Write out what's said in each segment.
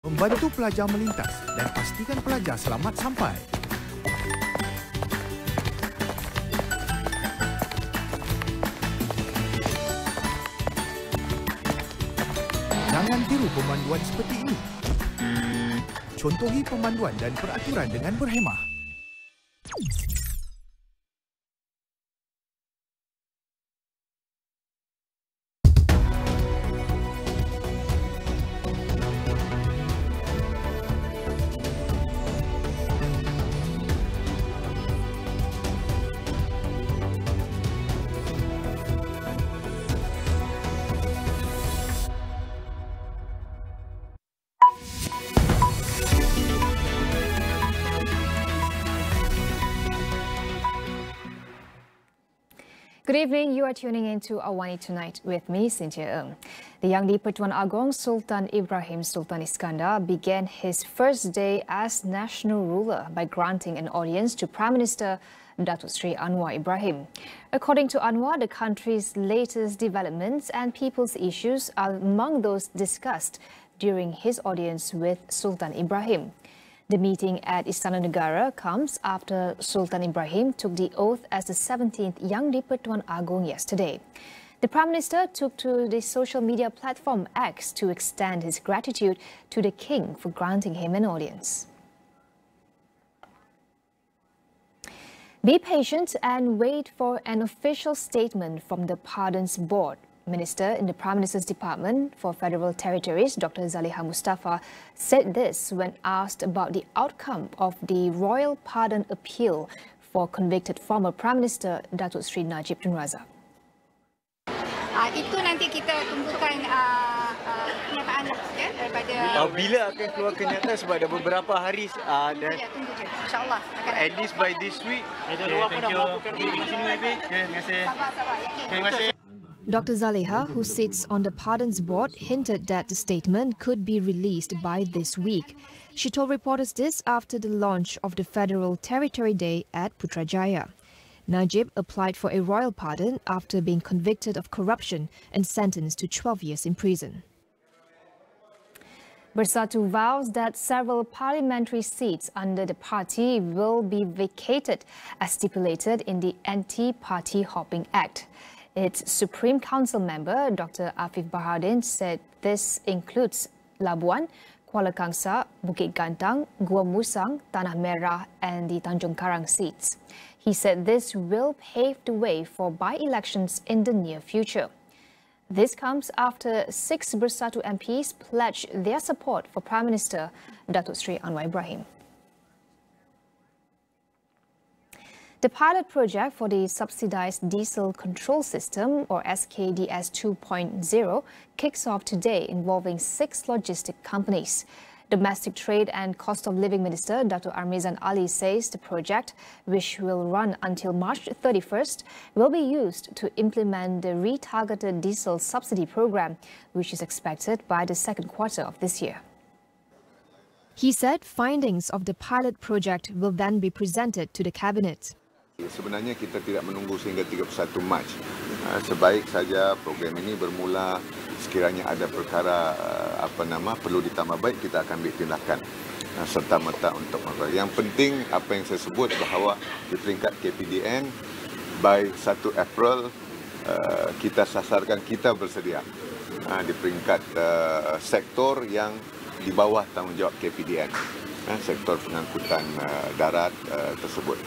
Membantu pelajar melintas dan pastikan pelajar selamat sampai. Jangan tiru pemanduan seperti ini. Contohi pemanduan dan peraturan dengan berhemah. Good evening, you are tuning in to AWANI Tonight with me, Cynthia Ng. The Yang di-Pertuan Agong Sultan Ibrahim Sultan Iskandar began his first day as national ruler by granting an audience to Prime Minister Datuk Seri Anwar Ibrahim. According to Anwar, the country's latest developments and people's issues are among those discussed during his audience with Sultan Ibrahim. The meeting at Istana Negara comes after Sultan Ibrahim took the oath as the 17th Yang di-Pertuan Agong yesterday. The Prime Minister took to the social media platform X to extend his gratitude to the King for granting him an audience. Be patient and wait for an official statement from the Pardons Board. Minister in the Prime Minister's Department for Federal Territories, Dr. Zaliha Mustafa, said this when asked about the outcome of the Royal Pardon Appeal for convicted former Prime Minister Datuk Seri Najib Tun Razak. Itu nanti kita tunggukan kenyataan ya, daripada... Bila akan keluar kenyataan sebab ada beberapa hari dan... Tunggu je, insyaAllah. At least by this week. Thank you. Terima kasih. Dr. Zaliha, who sits on the Pardons Board, hinted that the statement could be released by this week. She told reporters this after the launch of the Federal Territory Day at Putrajaya. Najib applied for a royal pardon after being convicted of corruption and sentenced to 12 years in prison. Bersatu vows that several parliamentary seats under the party will be vacated as stipulated in the Anti-Party Hopping Act. Its Supreme Council member, Dr. Afif Bahardin, said this includes Labuan, Kuala Kangsar, Bukit Gantang, Gua Musang, Tanah Merah and the Tanjung Karang seats. He said this will pave the way for by-elections in the near future. This comes after 6 Bersatu MPs pledged their support for Prime Minister Datuk Seri Anwar Ibrahim. The pilot project for the Subsidized Diesel Control System, or SKDS 2.0, kicks off today, involving 6 logistic companies. Domestic Trade and Cost of Living Minister Dato' Armizan Ali says the project, which will run until March 31st, will be used to implement the retargeted diesel subsidy program, which is expected by the second quarter of this year. He said findings of the pilot project will then be presented to the Cabinet. Sebenarnya kita tidak menunggu sehingga 31 Mac. Sebaik saja program ini bermula, sekiranya ada perkara perlu ditambah baik, kita akan ambil tindakan serta-merta untuk memperbaiki. Yang penting apa yang saya sebut bahawa di peringkat KPDN by 1 April kita sasarkan kita bersedia di peringkat sektor yang di bawah tanggungjawab KPDN, sektor pengangkutan darat tersebut.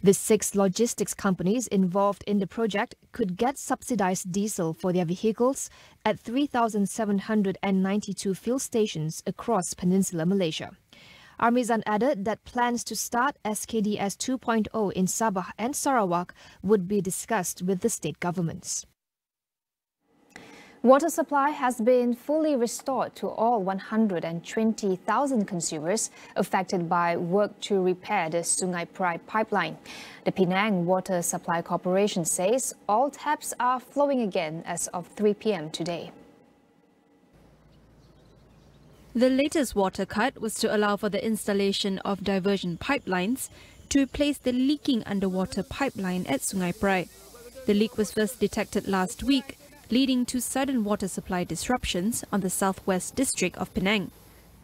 The 6 logistics companies involved in the project could get subsidized diesel for their vehicles at 3,792 fuel stations across Peninsular Malaysia. Armizan added that plans to start SKDS 2.0 in Sabah and Sarawak would be discussed with the state governments. Water supply has been fully restored to all 120,000 consumers affected by work to repair the Sungai Perai pipeline. The Penang Water Supply Corporation says all taps are flowing again as of 3 p.m. today. The latest water cut was to allow for the installation of diversion pipelines to replace the leaking underwater pipeline at Sungai Perai. The leak was first detected last week, leading to sudden water supply disruptions on the southwest district of Penang.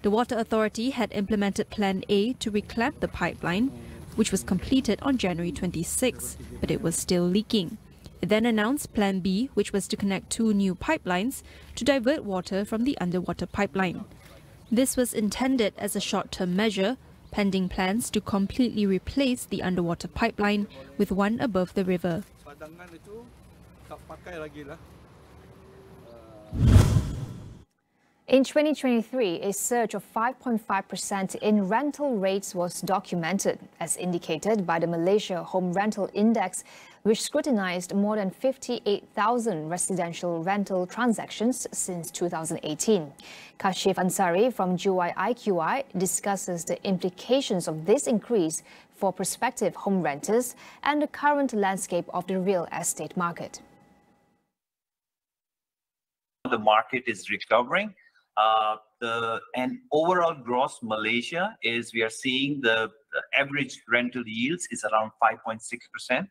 The Water Authority had implemented Plan A to reclamp the pipeline, which was completed on January 26, but it was still leaking. It then announced Plan B, which was to connect 2 new pipelines to divert water from the underwater pipeline. This was intended as a short-term measure, pending plans to completely replace the underwater pipeline with one above the river. In 2023, a surge of 5.5% in rental rates was documented, as indicated by the Malaysia Home Rental Index, which scrutinized more than 58,000 residential rental transactions since 2018. Kashif Ansari from Juwai IQI discusses the implications of this increase for prospective home renters and the current landscape of the real estate market. The market is recovering. And overall gross Malaysia is, we are seeing the average rental yields is around 5.6%,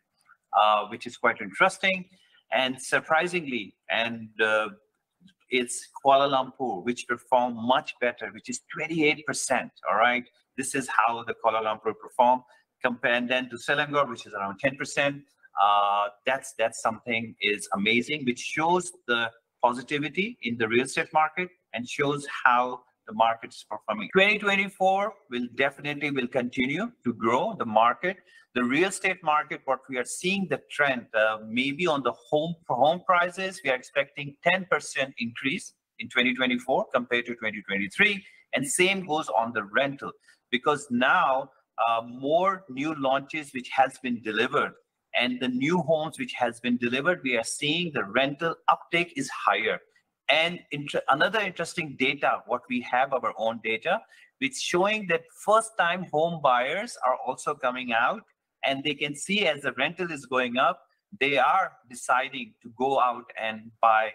which is quite interesting. And surprisingly, it's Kuala Lumpur, which performed much better, which is 28%. All right, this is how the Kuala Lumpur performed. Compared then to Selangor, which is around 10%. That's something is amazing, which shows the positivity in the real estate market and shows how the market is performing. 2024 will continue to grow the market. The real estate market, what we are seeing the trend, maybe on the home prices, we are expecting 10% increase in 2024 compared to 2023. And same goes on the rental, because now more new launches which has been delivered, and the new homes which has been delivered, we are seeing the rental uptake is higher. And another interesting data, what we have our own data, which showing that first-time home buyers are also coming out, and they can see as the rental is going up, they are deciding to go out and buy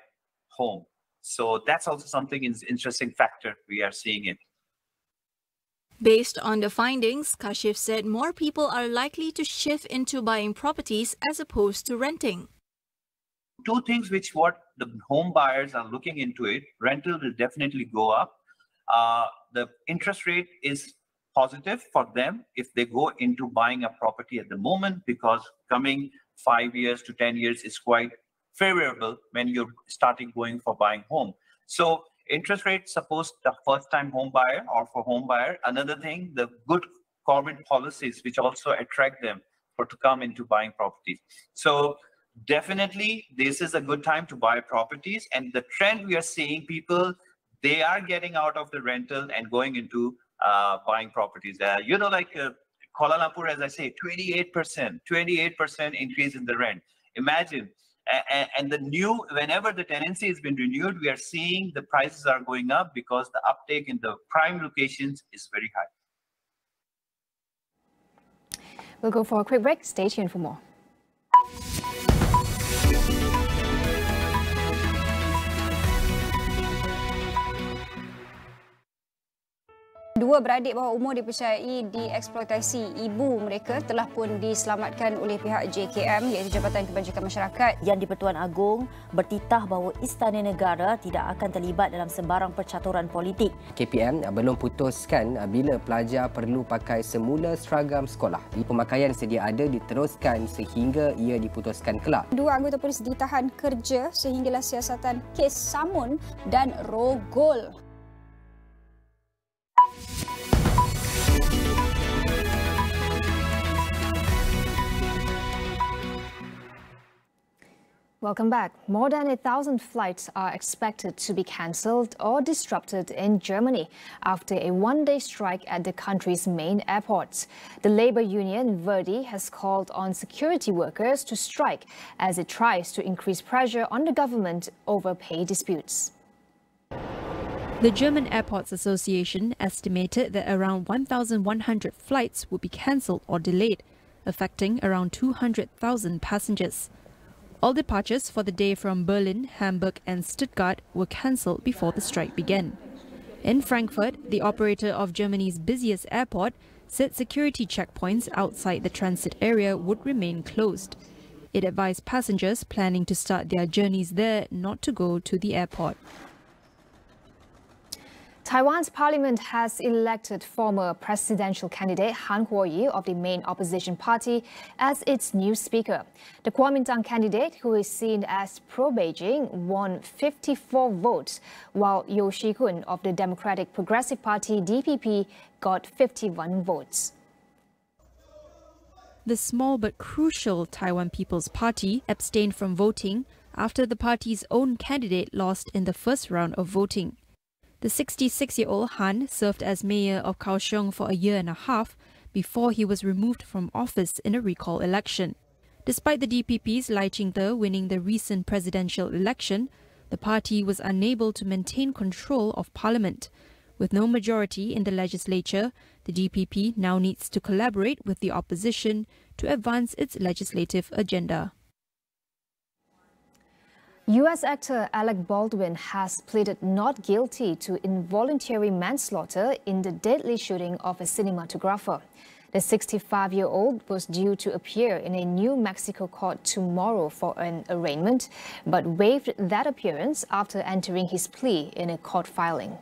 home. So that's also something is interesting factor we are seeing it. Based on the findings, Kashif said more people are likely to shift into buying properties as opposed to renting. 2 things which what the home buyers are looking into it, rental will definitely go up. The interest rate is positive for them if they go into buying a property at the moment, because coming 5 years to 10 years is quite favorable when you're starting going for buying home. So interest rate, suppose the first-time home buyer or for home buyer. Another thing, the good government policies which also attract them to come into buying properties. So definitely this is a good time to buy properties, and the trend we are seeing, people, they are getting out of the rental and going into buying properties. You know, like Kuala Lumpur, as I say, 28% increase in the rent. Imagine. And the new, whenever the tenancy has been renewed, we are seeing the prices are going up because the uptake in the prime locations is very high. We'll go for a quick break. Stay tuned for more. Dua beradik bawah umur dipercayai dieksploitasi ibu mereka telah pun diselamatkan oleh pihak JKM, iaitu Jabatan Kebajikan Masyarakat. Yang di-Pertuan Agong bertitah bahawa Istana Negara tidak akan terlibat dalam sembarang percaturan politik. KPM belum putuskan bila pelajar perlu pakai semula seragam sekolah. Pemakaian sedia ada diteruskan sehingga ia diputuskan kelak. 2 anggota polis ditahan kerja sehinggalah siasatan kes samun dan rogol. Welcome back. More than 1,000 flights are expected to be cancelled or disrupted in Germany after a one-day strike at the country's main airports. The labor union Verdi has called on security workers to strike as it tries to increase pressure on the government over pay disputes. The German Airports Association estimated that around 1,100 flights would be cancelled or delayed, affecting around 200,000 passengers. All departures for the day from Berlin, Hamburg and Stuttgart were cancelled before the strike began. In Frankfurt, the operator of Germany's busiest airport said security checkpoints outside the transit area would remain closed. It advised passengers planning to start their journeys there not to go to the airport. Taiwan's parliament has elected former presidential candidate Han Kuo-yi of the main opposition party as its new speaker. The Kuomintang candidate, who is seen as pro-Beijing, won 54 votes, while Yeo Shi-kun of the Democratic Progressive Party (DPP) got 51 votes. The small but crucial Taiwan People's Party abstained from voting after the party's own candidate lost in the first round of voting. The 66-year-old Han served as mayor of Kaohsiung for a year and a half before he was removed from office in a recall election. Despite the DPP's Lai Ching-te winning the recent presidential election, the party was unable to maintain control of parliament. With no majority in the legislature, the DPP now needs to collaborate with the opposition to advance its legislative agenda. U.S. actor Alec Baldwin has pleaded not guilty to involuntary manslaughter in the deadly shooting of a cinematographer. The 65-year-old was due to appear in a New Mexico court tomorrow for an arraignment, but waived that appearance after entering his plea in a court filing.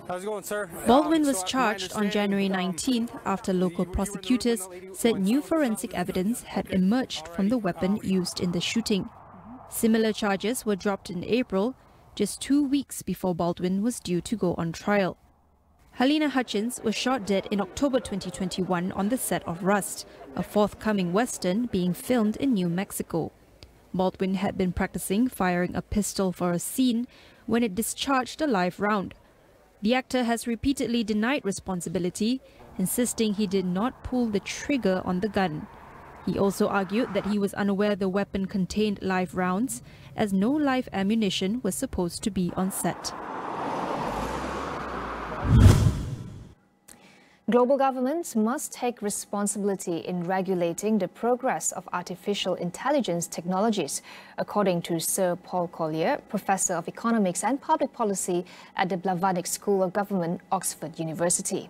How's it going, sir? Baldwin was charged on January 19th after local prosecutors said new forensic evidence had emerged from the weapon used in the shooting. Similar charges were dropped in April, just 2 weeks before Baldwin was due to go on trial. Helena Hutchins was shot dead in October 2021 on the set of Rust, a forthcoming western being filmed in New Mexico. Baldwin had been practicing firing a pistol for a scene when it discharged a live round. The actor has repeatedly denied responsibility, insisting he did not pull the trigger on the gun. He also argued that he was unaware the weapon contained live rounds, as no live ammunition was supposed to be on set. Global governments must take responsibility in regulating the progress of artificial intelligence technologies, according to Sir Paul Collier, Professor of Economics and Public Policy at the Blavatnik School of Government, Oxford University.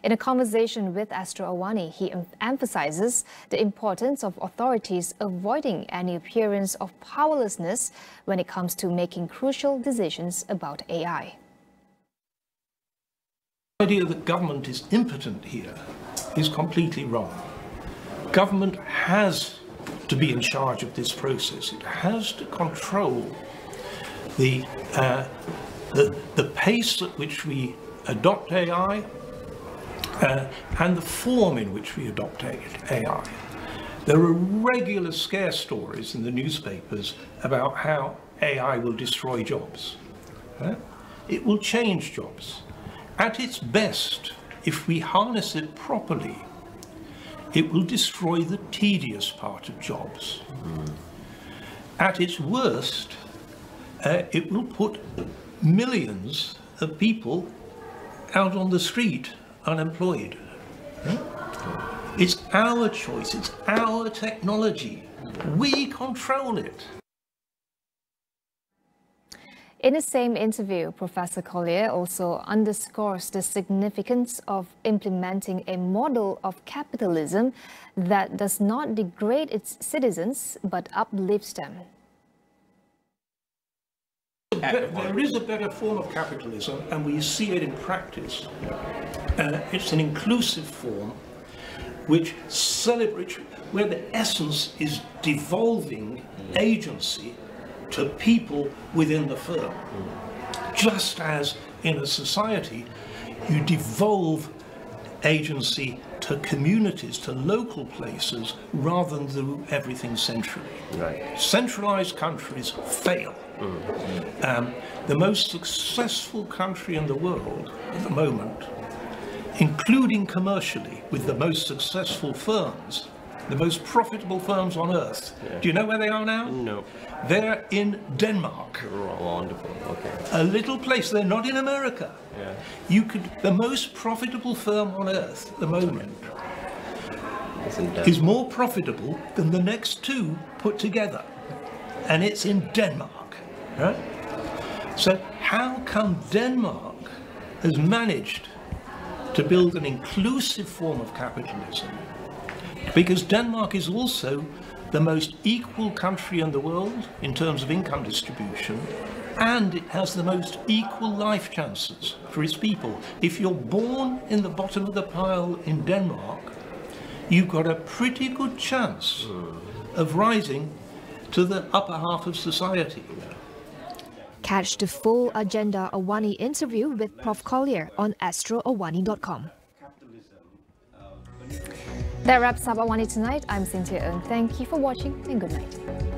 In a conversation with Astro AWANI, he emphasizes the importance of authorities avoiding any appearance of powerlessness when it comes to making crucial decisions about AI. The idea that government is impotent here is completely wrong. Government has to be in charge of this process. It has to control the pace at which we adopt AI and the form in which we adopt AI. There are regular scare stories in the newspapers about how AI will destroy jobs. It will change jobs. At its best, if we harness it properly, it will destroy the tedious part of jobs. At its worst, it will put millions of people out on the street unemployed. It's our choice, it's our technology. We control it. In the same interview, Professor Collier also underscores the significance of implementing a model of capitalism that does not degrade its citizens but uplifts them. There is a better form of capitalism, and we see it in practice. It's an inclusive form which celebrates, where the essence is devolving agency to people within the firm. Just as in a society, you devolve agency to communities, to local places, rather than do everything centrally. Right. Centralized countries fail. The most successful country in the world at the moment, including commercially, with the most successful firms, the most profitable firms on earth. Yeah. Do you know where they are now? No. They're in Denmark. Wonderful. Okay. A little place. They're not in America. Yeah. The most profitable firm on earth at the moment is more profitable than the next two put together. And it's in Denmark. Right? So how come Denmark has managed to build an inclusive form of capitalism? Because Denmark is also the most equal country in the world in terms of income distribution, and it has the most equal life chances for its people. If you're born in the bottom of the pile in Denmark, you've got a pretty good chance of rising to the upper half of society. Catch the full Agenda AWANI interview with Prof. Collier on astroawani.com. That wraps up AWANI Tonight. I'm Cynthia Ng. Thank you for watching and good night.